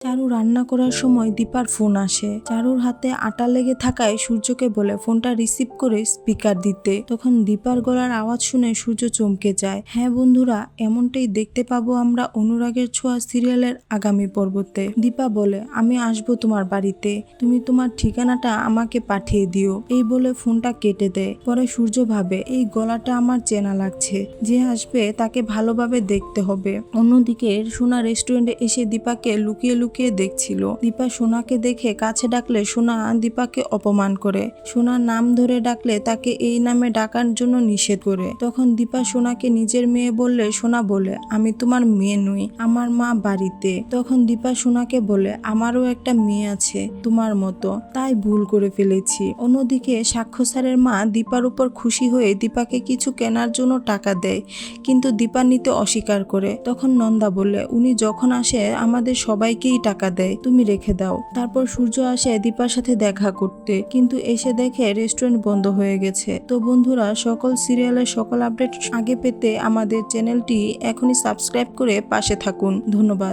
চারু রান্না করার সময় দীপার ফোন আসে। চারুর হাতে আটা লেগে থাকায় সূর্যকে বলে ফোনটা রিসিভ করে স্পিকার দিতে। তখন দীপার গলার আওয়াজ শুনে সূর্য চমকে যায়। হ্যাঁ বন্ধুরা, এমনটাই দেখতে পাবো আমরা অনুরাগের ছোঁয়া সিরিয়ালের আগামী পর্বতে। দীপা বলে, আমি আসবো তোমার বাড়িতে, তুমি তোমার ঠিকানাটা আমাকে পাঠিয়ে দিও। এই বলে ফোনটা কেটে দেয়। পরে সূর্য ভাবে, এই গলাটা আমার চেনা লাগছে, যে আসবে তাকে ভালোভাবে দেখতে হবে। অন্যদিকে সোনা রেস্টুরেন্টে এসে দীপাকে লুকিয়ে লুকিয়ে দেখছিল। দীপা সোনাকে দেখে কাছে ডাকলে সোনা দীপাকে অপমান করে। সোনার নাম ধরে ডাকলে তাকে এই নামে ডাকার জন্য নিষেধ করে। তখন দীপা সোনাকে নিজের মেয়ে বললে সোনা বলে, আমি তোমার মেয়ে নই, আমার মা বাড়িতে। তখন দীপা সোনাকে বলে, আমারও একটা মেয়ে আছে তোমার মতো, তাই ভুল করে ফেলেছি। অন্যদিকে সাক্ষ্য স্যারের মা দীপার উপর খুশি হয়ে দীপাকে কিছু কেনার জন্য টাকা দেয়, কিন্তু দীপা নিতে অস্বীকার করে। তখন নন্দা বলে, উনি যখন আসে আমাদের সবাইকেই টাকা দেয়, তুমি রেখে দাও। তারপর সূর্য আসে দীপার সাথে দেখা করতে, কিন্তু এসে দেখে রেস্টুরেন্ট বন্ধ হয়ে গেছে। তো বন্ধুরা, সকল সিরিয়ালের সকল আপডেট আগে পেতে আমাদের চ্যানেলটি এখনই সাবস্ক্রাইব করে পাশে থাকুন। ধন্যবাদ।